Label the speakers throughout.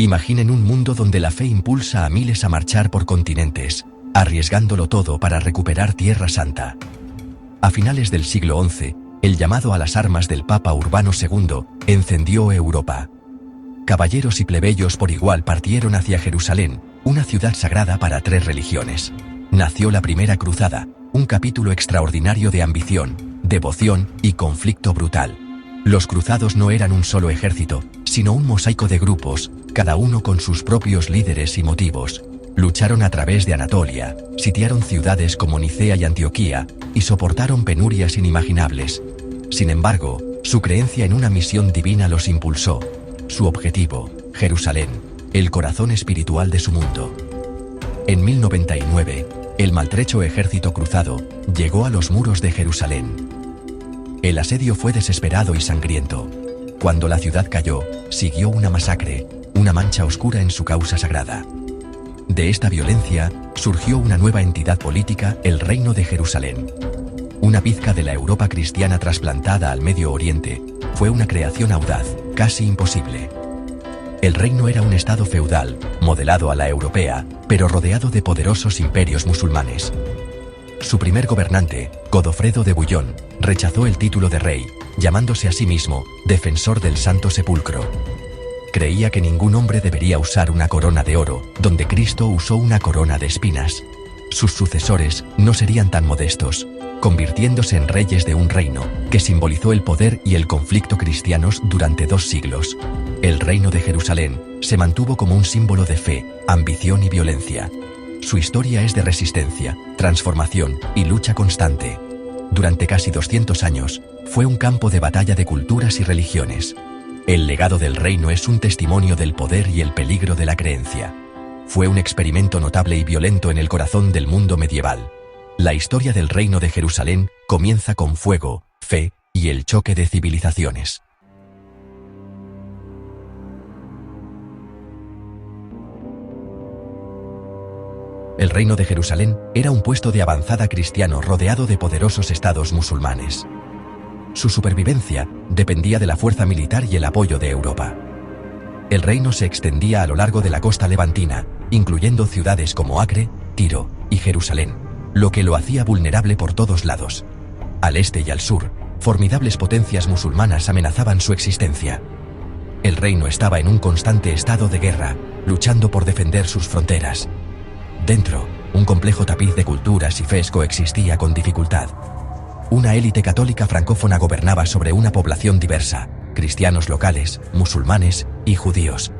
Speaker 1: Imaginen un mundo donde la fe impulsa a miles a marchar por continentes, arriesgándolo todo para recuperar Tierra Santa. A finales del siglo XI, el llamado a las armas del Papa Urbano II encendió Europa. Caballeros y plebeyos por igual partieron hacia Jerusalén, una ciudad sagrada para 3 religiones. Nació la Primera Cruzada, un capítulo extraordinario de ambición, devoción y conflicto brutal. Los cruzados no eran un solo ejército, sino un mosaico de grupos, cada uno con sus propios líderes y motivos. Lucharon a través de Anatolia, sitiaron ciudades como Nicea y Antioquía, y soportaron penurias inimaginables. Sin embargo, su creencia en una misión divina los impulsó. Su objetivo, Jerusalén, el corazón espiritual de su mundo. En 1099, el maltrecho ejército cruzado llegó a los muros de Jerusalén. El asedio fue desesperado y sangriento. Cuando la ciudad cayó, siguió una masacre, una mancha oscura en su causa sagrada. De esta violencia, surgió una nueva entidad política, el Reino de Jerusalén. Una pizca de la Europa cristiana trasplantada al Medio Oriente, fue una creación audaz, casi imposible. El reino era un estado feudal, modelado a la europea, pero rodeado de poderosos imperios musulmanes. Su primer gobernante, Godofredo de Bouillon, rechazó el título de rey, llamándose a sí mismo defensor del Santo Sepulcro. Creía que ningún hombre debería usar una corona de oro, donde Cristo usó una corona de espinas. Sus sucesores no serían tan modestos, convirtiéndose en reyes de un reino que simbolizó el poder y el conflicto cristianos durante 2 siglos. El reino de Jerusalén se mantuvo como un símbolo de fe, ambición y violencia. Su historia es de resistencia, transformación y lucha constante. Durante casi 200 años, fue un campo de batalla de culturas y religiones. El legado del reino es un testimonio del poder y el peligro de la creencia. Fue un experimento notable y violento en el corazón del mundo medieval. La historia del reino de Jerusalén comienza con fuego, fe y el choque de civilizaciones. El reino de Jerusalén era un puesto de avanzada cristiano rodeado de poderosos estados musulmanes. Su supervivencia dependía de la fuerza militar y el apoyo de Europa. El reino se extendía a lo largo de la costa levantina, incluyendo ciudades como Acre, Tiro y Jerusalén, lo que lo hacía vulnerable por todos lados. Al este y al sur, formidables potencias musulmanas amenazaban su existencia. El reino estaba en un constante estado de guerra, luchando por defender sus fronteras. Dentro, un complejo tapiz de culturas y fes coexistía con dificultad. Una élite católica francófona gobernaba sobre una población diversa, cristianos locales, musulmanes y judíos.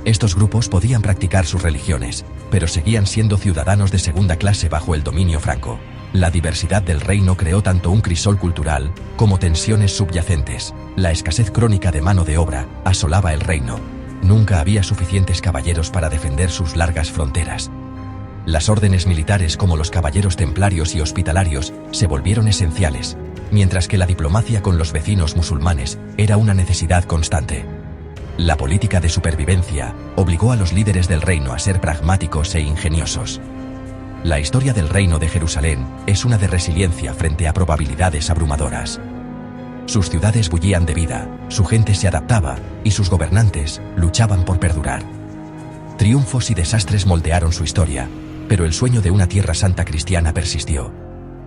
Speaker 1: Estos grupos podían practicar sus religiones, pero seguían siendo ciudadanos de segunda clase bajo el dominio franco. La diversidad del reino creó tanto un crisol cultural como tensiones subyacentes. La escasez crónica de mano de obra asolaba el reino. Nunca había suficientes caballeros para defender sus largas fronteras. Las órdenes militares como los caballeros templarios y hospitalarios se volvieron esenciales, mientras que la diplomacia con los vecinos musulmanes era una necesidad constante. La política de supervivencia obligó a los líderes del reino a ser pragmáticos e ingeniosos. La historia del reino de Jerusalén es una de resiliencia frente a probabilidades abrumadoras. Sus ciudades bullían de vida, su gente se adaptaba y sus gobernantes luchaban por perdurar. Triunfos y desastres moldearon su historia, pero el sueño de una tierra santa cristiana persistió.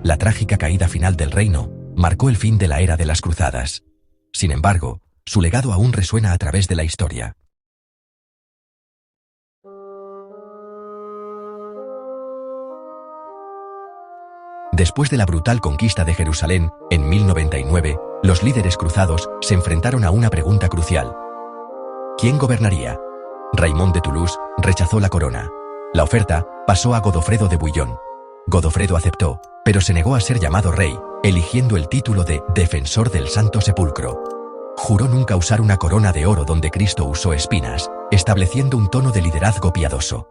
Speaker 1: La trágica caída final del reino marcó el fin de la era de las cruzadas. Sin embargo, su legado aún resuena a través de la historia. Después de la brutal conquista de Jerusalén, en 1099, los líderes cruzados se enfrentaron a una pregunta crucial. ¿Quién gobernaría? Raymond de Toulouse rechazó la corona. La oferta pasó a Godofredo de Bouillon. Godofredo aceptó, pero se negó a ser llamado rey, eligiendo el título de defensor del Santo Sepulcro. Juró nunca usar una corona de oro donde Cristo usó espinas, estableciendo un tono de liderazgo piadoso.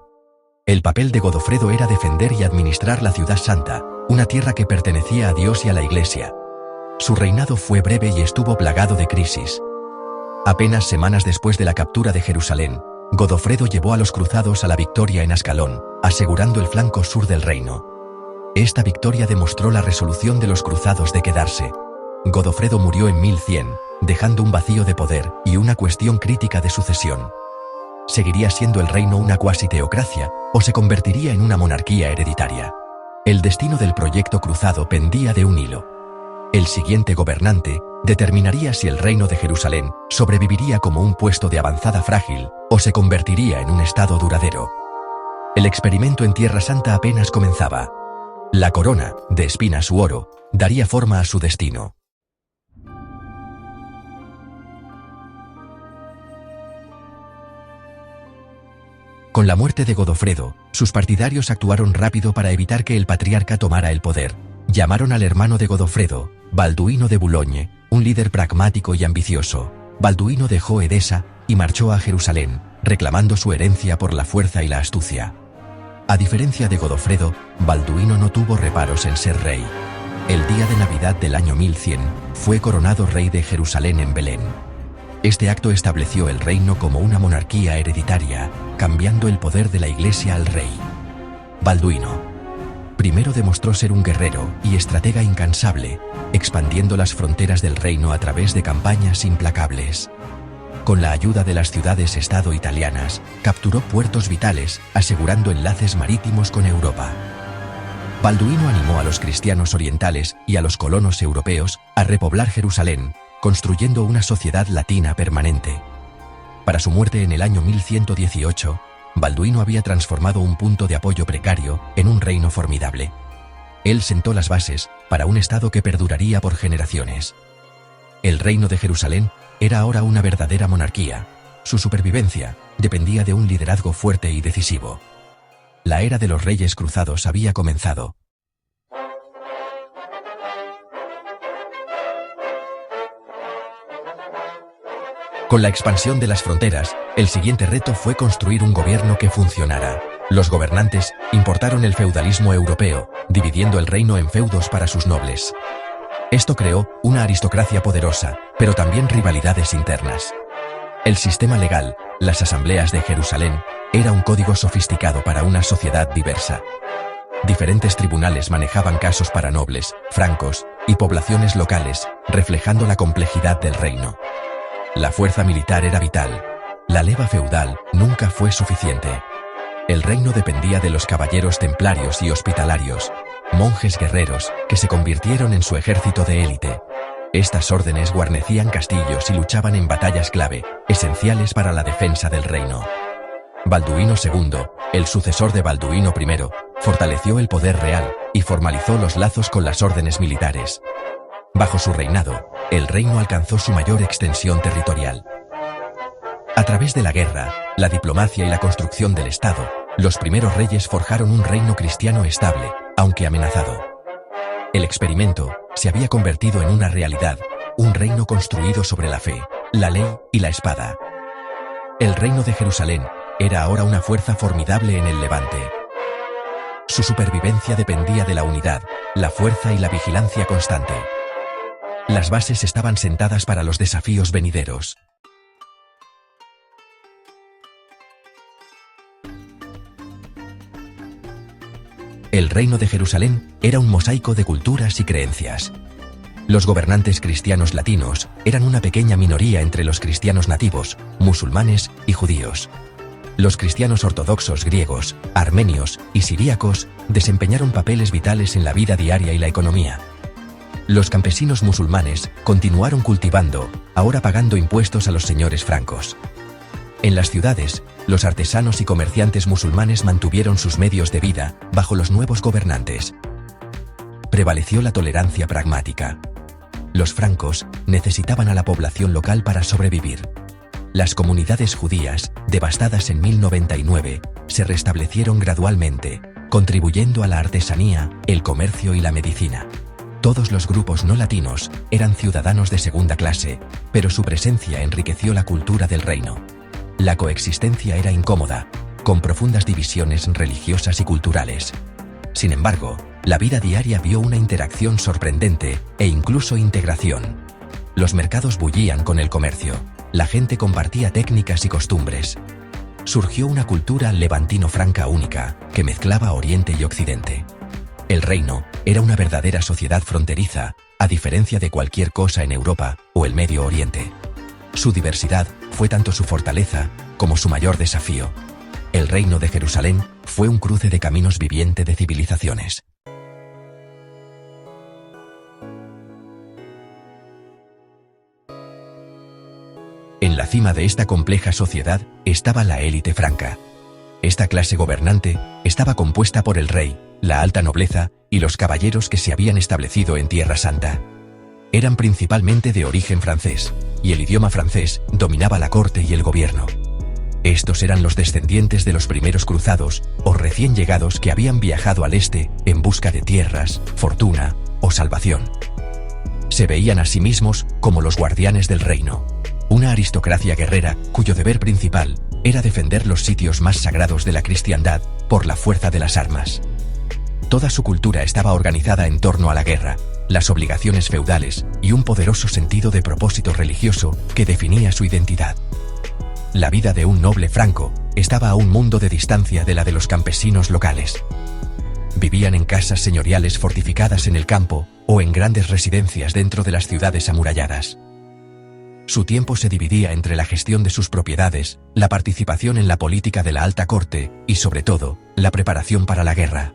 Speaker 1: El papel de Godofredo era defender y administrar la ciudad santa, una tierra que pertenecía a Dios y a la Iglesia. Su reinado fue breve y estuvo plagado de crisis. Apenas semanas después de la captura de Jerusalén, Godofredo llevó a los cruzados a la victoria en Ascalón, asegurando el flanco sur del reino. Esta victoria demostró la resolución de los cruzados de quedarse. Godofredo murió en 1100, dejando un vacío de poder y una cuestión crítica de sucesión. ¿Seguiría siendo el reino una cuasi teocracia o se convertiría en una monarquía hereditaria? El destino del proyecto cruzado pendía de un hilo. El siguiente gobernante determinaría si el reino de Jerusalén sobreviviría como un puesto de avanzada frágil o se convertiría en un estado duradero. El experimento en Tierra Santa apenas comenzaba. La corona, de espinas u oro, daría forma a su destino. Con la muerte de Godofredo, sus partidarios actuaron rápido para evitar que el patriarca tomara el poder. Llamaron al hermano de Godofredo, Balduino de Boulogne, un líder pragmático y ambicioso. Balduino dejó Edesa y marchó a Jerusalén, reclamando su herencia por la fuerza y la astucia. A diferencia de Godofredo, Balduino no tuvo reparos en ser rey. El día de Navidad del año 1100, fue coronado rey de Jerusalén en Belén. Este acto estableció el reino como una monarquía hereditaria, cambiando el poder de la Iglesia al rey. Balduino primero demostró ser un guerrero y estratega incansable, expandiendo las fronteras del reino a través de campañas implacables. Con la ayuda de las ciudades-estado italianas, capturó puertos vitales, asegurando enlaces marítimos con Europa. Balduino animó a los cristianos orientales y a los colonos europeos a repoblar Jerusalén, construyendo una sociedad latina permanente. Para su muerte en el año 1118, Balduino había transformado un punto de apoyo precario en un reino formidable. Él sentó las bases para un estado que perduraría por generaciones. El reino de Jerusalén era ahora una verdadera monarquía. Su supervivencia dependía de un liderazgo fuerte y decisivo. La era de los reyes cruzados había comenzado. Con la expansión de las fronteras, el siguiente reto fue construir un gobierno que funcionara. Los gobernantes importaron el feudalismo europeo, dividiendo el reino en feudos para sus nobles. Esto creó una aristocracia poderosa, pero también rivalidades internas. El sistema legal, las asambleas de Jerusalén, era un código sofisticado para una sociedad diversa. Diferentes tribunales manejaban casos para nobles, francos y poblaciones locales, reflejando la complejidad del reino. La fuerza militar era vital. La leva feudal nunca fue suficiente. El reino dependía de los caballeros templarios y hospitalarios, monjes guerreros que se convirtieron en su ejército de élite. Estas órdenes guarnecían castillos y luchaban en batallas clave, esenciales para la defensa del reino. Balduino II, el sucesor de Balduino I, fortaleció el poder real y formalizó los lazos con las órdenes militares. Bajo su reinado, el reino alcanzó su mayor extensión territorial. A través de la guerra, la diplomacia y la construcción del Estado, los primeros reyes forjaron un reino cristiano estable, aunque amenazado. El experimento se había convertido en una realidad, un reino construido sobre la fe, la ley y la espada. El reino de Jerusalén era ahora una fuerza formidable en el Levante. Su supervivencia dependía de la unidad, la fuerza y la vigilancia constante. Las bases estaban sentadas para los desafíos venideros. El reino de Jerusalén era un mosaico de culturas y creencias. Los gobernantes cristianos latinos eran una pequeña minoría entre los cristianos nativos, musulmanes y judíos. Los cristianos ortodoxos griegos, armenios y siríacos desempeñaron papeles vitales en la vida diaria y la economía. Los campesinos musulmanes continuaron cultivando, ahora pagando impuestos a los señores francos. En las ciudades, los artesanos y comerciantes musulmanes mantuvieron sus medios de vida bajo los nuevos gobernantes. Prevaleció la tolerancia pragmática. Los francos necesitaban a la población local para sobrevivir. Las comunidades judías, devastadas en 1099, se restablecieron gradualmente, contribuyendo a la artesanía, el comercio y la medicina. Todos los grupos no latinos eran ciudadanos de segunda clase, pero su presencia enriqueció la cultura del reino. La coexistencia era incómoda, con profundas divisiones religiosas y culturales. Sin embargo, la vida diaria vio una interacción sorprendente e incluso integración. Los mercados bullían con el comercio, la gente compartía técnicas y costumbres. Surgió una cultura levantino-franca única, que mezclaba Oriente y Occidente. El reino era una verdadera sociedad fronteriza, a diferencia de cualquier cosa en Europa o el Medio Oriente. Su diversidad fue tanto su fortaleza como su mayor desafío. El reino de Jerusalén fue un cruce de caminos viviente de civilizaciones. En la cima de esta compleja sociedad estaba la élite franca. Esta clase gobernante estaba compuesta por el rey, la alta nobleza y los caballeros que se habían establecido en Tierra Santa. Eran principalmente de origen francés, y el idioma francés dominaba la corte y el gobierno. Estos eran los descendientes de los primeros cruzados o recién llegados que habían viajado al este en busca de tierras, fortuna o salvación. Se veían a sí mismos como los guardianes del reino, una aristocracia guerrera cuyo deber principal era defender los sitios más sagrados de la cristiandad por la fuerza de las armas. Toda su cultura estaba organizada en torno a la guerra, las obligaciones feudales y un poderoso sentido de propósito religioso que definía su identidad. La vida de un noble franco estaba a un mundo de distancia de la de los campesinos locales. Vivían en casas señoriales fortificadas en el campo o en grandes residencias dentro de las ciudades amuralladas. Su tiempo se dividía entre la gestión de sus propiedades, la participación en la política de la alta corte y, sobre todo, la preparación para la guerra.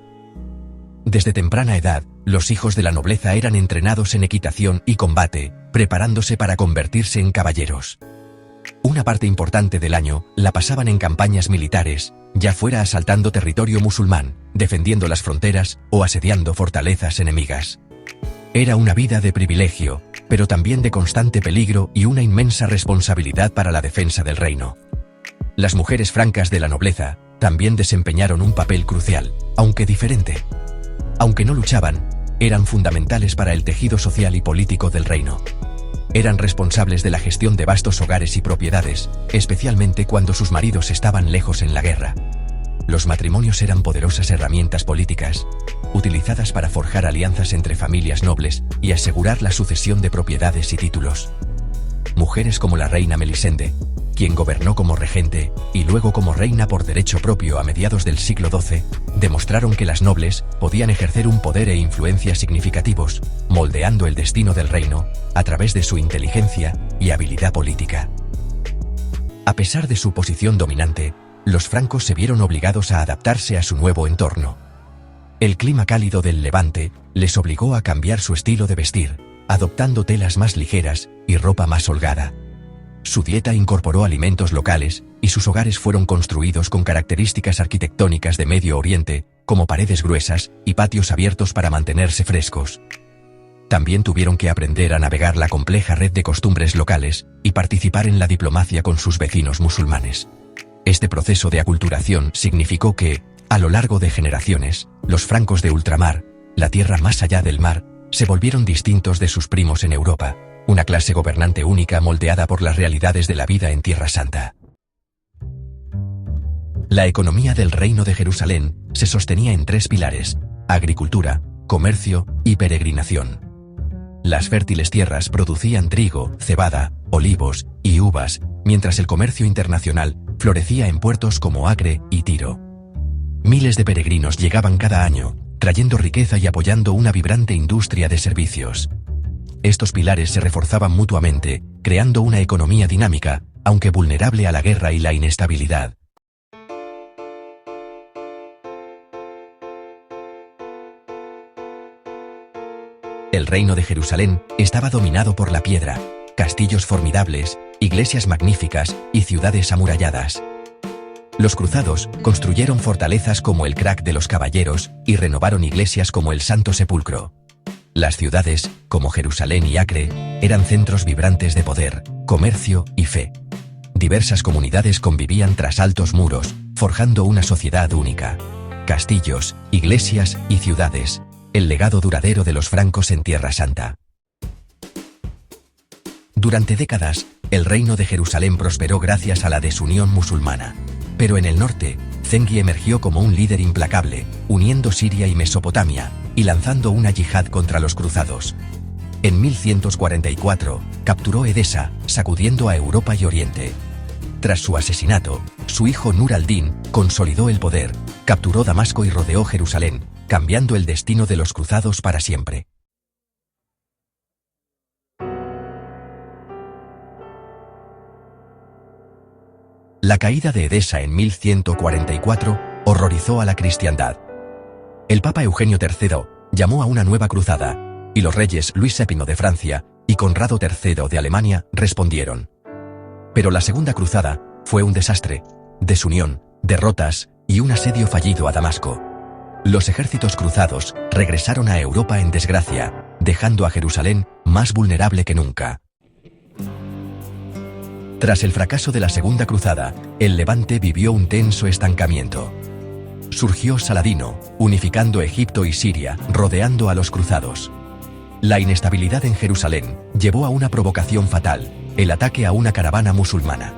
Speaker 1: Desde temprana edad, los hijos de la nobleza eran entrenados en equitación y combate, preparándose para convertirse en caballeros. Una parte importante del año la pasaban en campañas militares, ya fuera asaltando territorio musulmán, defendiendo las fronteras o asediando fortalezas enemigas. Era una vida de privilegio, pero también de constante peligro y una inmensa responsabilidad para la defensa del reino. Las mujeres francas de la nobleza también desempeñaron un papel crucial, aunque diferente. Aunque no luchaban, eran fundamentales para el tejido social y político del reino. Eran responsables de la gestión de vastos hogares y propiedades, especialmente cuando sus maridos estaban lejos en la guerra. Los matrimonios eran poderosas herramientas políticas, utilizadas para forjar alianzas entre familias nobles y asegurar la sucesión de propiedades y títulos. Mujeres como la reina Melisende, quien gobernó como regente y luego como reina por derecho propio a mediados del siglo XII, demostraron que las nobles podían ejercer un poder e influencia significativos, moldeando el destino del reino a través de su inteligencia y habilidad política. A pesar de su posición dominante, los francos se vieron obligados a adaptarse a su nuevo entorno. El clima cálido del Levante les obligó a cambiar su estilo de vestir, adoptando telas más ligeras y ropa más holgada. Su dieta incorporó alimentos locales y sus hogares fueron construidos con características arquitectónicas de Medio Oriente, como paredes gruesas y patios abiertos para mantenerse frescos. También tuvieron que aprender a navegar la compleja red de costumbres locales y participar en la diplomacia con sus vecinos musulmanes. Este proceso de aculturación significó que, a lo largo de generaciones, los francos de ultramar, la tierra más allá del mar, se volvieron distintos de sus primos en Europa, una clase gobernante única moldeada por las realidades de la vida en Tierra Santa. La economía del Reino de Jerusalén se sostenía en tres pilares: agricultura, comercio y peregrinación. Las fértiles tierras producían trigo, cebada, olivos y uvas, mientras el comercio internacional florecía en puertos como Acre y Tiro. Miles de peregrinos llegaban cada año, trayendo riqueza y apoyando una vibrante industria de servicios. Estos pilares se reforzaban mutuamente, creando una economía dinámica, aunque vulnerable a la guerra y la inestabilidad. El reino de Jerusalén estaba dominado por la piedra, castillos formidables, iglesias magníficas y ciudades amuralladas. Los cruzados construyeron fortalezas como el Crac de los Caballeros y renovaron iglesias como el Santo Sepulcro. Las ciudades, como Jerusalén y Acre, eran centros vibrantes de poder, comercio y fe. Diversas comunidades convivían tras altos muros, forjando una sociedad única. Castillos, iglesias y ciudades, el legado duradero de los francos en Tierra Santa. Durante décadas, el reino de Jerusalén prosperó gracias a la desunión musulmana. Pero en el norte, Zengi emergió como un líder implacable, uniendo Siria y Mesopotamia, y lanzando una yihad contra los cruzados. En 1144, capturó Edesa, sacudiendo a Europa y Oriente. Tras su asesinato, su hijo Nur al-Din consolidó el poder, capturó Damasco y rodeó Jerusalén, cambiando el destino de los cruzados para siempre. La caída de Edesa en 1144 horrorizó a la cristiandad. El Papa Eugenio III llamó a una nueva cruzada, y los reyes Luis VII de Francia y Conrado III de Alemania respondieron. Pero la Segunda Cruzada fue un desastre, desunión, derrotas y un asedio fallido a Damasco. Los ejércitos cruzados regresaron a Europa en desgracia, dejando a Jerusalén más vulnerable que nunca. Tras el fracaso de la Segunda Cruzada, el Levante vivió un tenso estancamiento. Surgió Saladino, unificando Egipto y Siria, rodeando a los cruzados. La inestabilidad en Jerusalén llevó a una provocación fatal, el ataque a una caravana musulmana.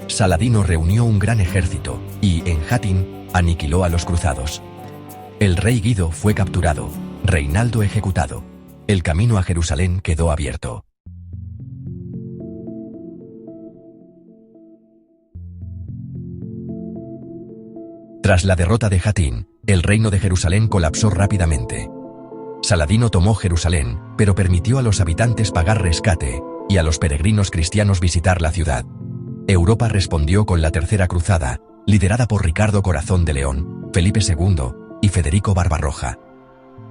Speaker 1: Saladino reunió un gran ejército y, en Hattin, aniquiló a los cruzados. El rey Guido fue capturado, Reinaldo ejecutado. El camino a Jerusalén quedó abierto. Tras la derrota de Hattin, el reino de Jerusalén colapsó rápidamente. Saladino tomó Jerusalén, pero permitió a los habitantes pagar rescate y a los peregrinos cristianos visitar la ciudad. Europa respondió con la Tercera Cruzada, liderada por Ricardo Corazón de León, Felipe II y Federico Barbarroja.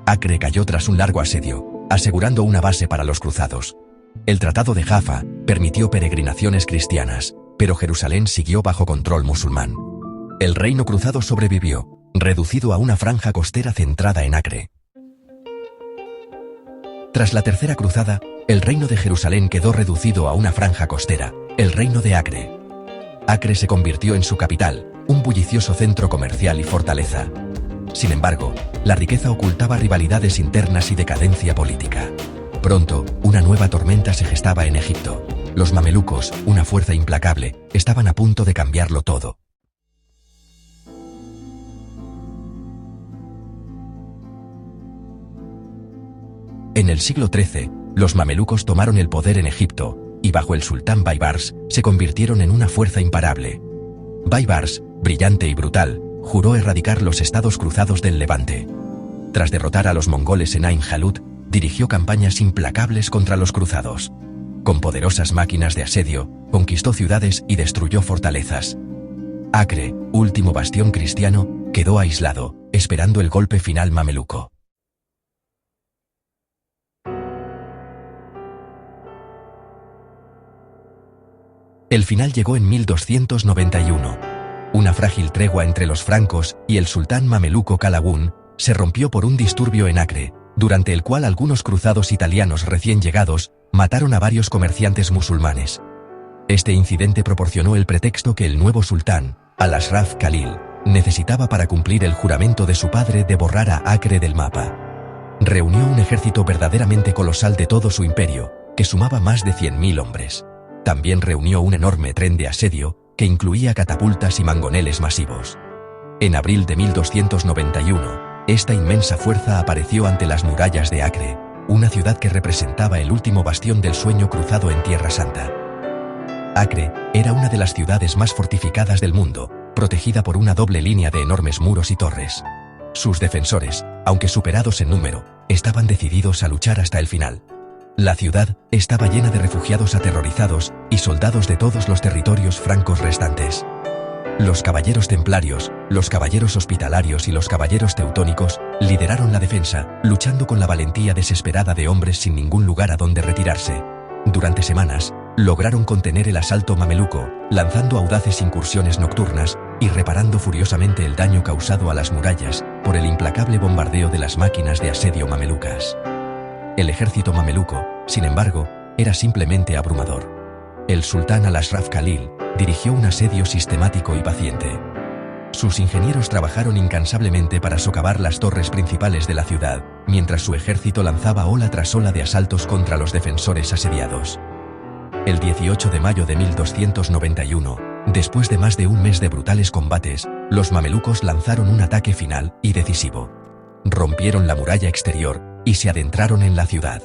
Speaker 1: Acre cayó tras un largo asedio, asegurando una base para los cruzados. El Tratado de Jaffa permitió peregrinaciones cristianas, pero Jerusalén siguió bajo control musulmán. El reino cruzado sobrevivió, reducido a una franja costera centrada en Acre. Tras la Tercera Cruzada, el reino de Jerusalén quedó reducido a una franja costera, el reino de Acre. Acre se convirtió en su capital, un bullicioso centro comercial y fortaleza. Sin embargo, la riqueza ocultaba rivalidades internas y decadencia política. Pronto, una nueva tormenta se gestaba en Egipto. Los mamelucos, una fuerza implacable, estaban a punto de cambiarlo todo. En el siglo XIII, los mamelucos tomaron el poder en Egipto, y bajo el sultán Baybars, se convirtieron en una fuerza imparable. Baybars, brillante y brutal, juró erradicar los estados cruzados del Levante. Tras derrotar a los mongoles en Ain Jalut, dirigió campañas implacables contra los cruzados. Con poderosas máquinas de asedio, conquistó ciudades y destruyó fortalezas. Acre, último bastión cristiano, quedó aislado, esperando el golpe final mameluco. El final llegó en 1291. Una frágil tregua entre los francos y el sultán mameluco Calagún se rompió por un disturbio en Acre, durante el cual algunos cruzados italianos recién llegados mataron a varios comerciantes musulmanes. Este incidente proporcionó el pretexto que el nuevo sultán, Al-Ashraf Khalil, necesitaba para cumplir el juramento de su padre de borrar a Acre del mapa. Reunió un ejército verdaderamente colosal de todo su imperio, que sumaba más de 100.000 hombres. También reunió un enorme tren de asedio, que incluía catapultas y mangoneles masivos. En abril de 1291, esta inmensa fuerza apareció ante las murallas de Acre, una ciudad que representaba el último bastión del sueño cruzado en Tierra Santa. Acre era una de las ciudades más fortificadas del mundo, protegida por una doble línea de enormes muros y torres. Sus defensores, aunque superados en número, estaban decididos a luchar hasta el final. La ciudad estaba llena de refugiados aterrorizados y soldados de todos los territorios francos restantes. Los caballeros templarios, los caballeros hospitalarios y los caballeros teutónicos lideraron la defensa, luchando con la valentía desesperada de hombres sin ningún lugar a donde retirarse. Durante semanas, lograron contener el asalto mameluco, lanzando audaces incursiones nocturnas y reparando furiosamente el daño causado a las murallas por el implacable bombardeo de las máquinas de asedio mamelucas. El ejército mameluco, sin embargo, era simplemente abrumador. El sultán Al-Ashraf Khalil dirigió un asedio sistemático y paciente. Sus ingenieros trabajaron incansablemente para socavar las torres principales de la ciudad, mientras su ejército lanzaba ola tras ola de asaltos contra los defensores asediados. El 18 de mayo de 1291, después de más de un mes de brutales combates, los mamelucos lanzaron un ataque final y decisivo. Rompieron la muralla exterior y se adentraron en la ciudad.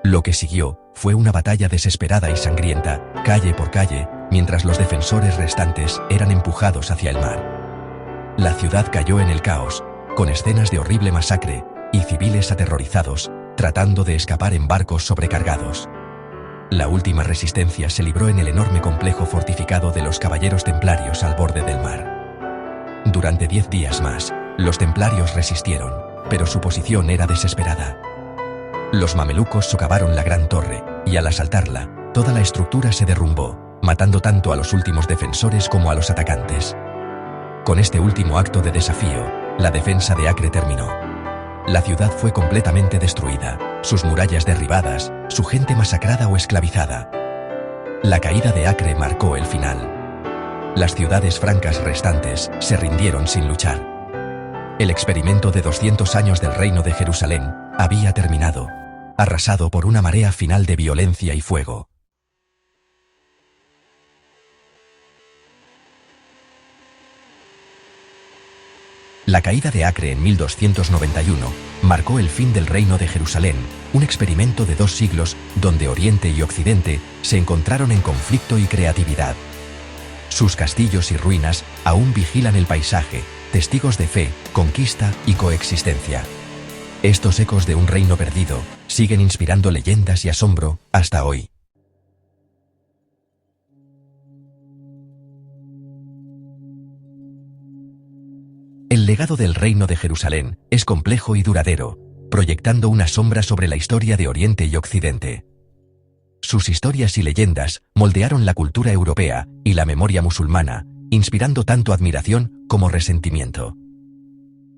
Speaker 1: Lo que siguió fue una batalla desesperada y sangrienta, calle por calle, mientras los defensores restantes eran empujados hacia el mar. La ciudad cayó en el caos, con escenas de horrible masacre y civiles aterrorizados, tratando de escapar en barcos sobrecargados. La última resistencia se libró en el enorme complejo fortificado de los Caballeros Templarios al borde del mar. Durante 10 días más, los templarios resistieron, pero su posición era desesperada. Los mamelucos socavaron la gran torre, y al asaltarla, toda la estructura se derrumbó, matando tanto a los últimos defensores como a los atacantes. Con este último acto de desafío, la defensa de Acre terminó. La ciudad fue completamente destruida, sus murallas derribadas, su gente masacrada o esclavizada. La caída de Acre marcó el final. Las ciudades francas restantes se rindieron sin luchar. El experimento de 200 años del reino de Jerusalén había terminado, arrasado por una marea final de violencia y fuego. La caída de Acre en 1291 marcó el fin del reino de Jerusalén, un experimento de 2 siglos donde Oriente y Occidente se encontraron en conflicto y creatividad. Sus castillos y ruinas aún vigilan el paisaje, testigos de fe, conquista y coexistencia. Estos ecos de un reino perdido siguen inspirando leyendas y asombro hasta hoy. El legado del reino de Jerusalén es complejo y duradero, proyectando una sombra sobre la historia de Oriente y Occidente. Sus historias y leyendas moldearon la cultura europea y la memoria musulmana, inspirando tanto admiración como resentimiento.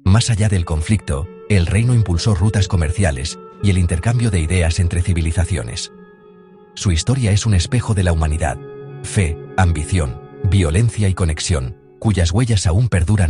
Speaker 1: Más allá del conflicto, el reino impulsó rutas comerciales y el intercambio de ideas entre civilizaciones. Su historia es un espejo de la humanidad, fe, ambición, violencia y conexión, cuyas huellas aún perduran hoy.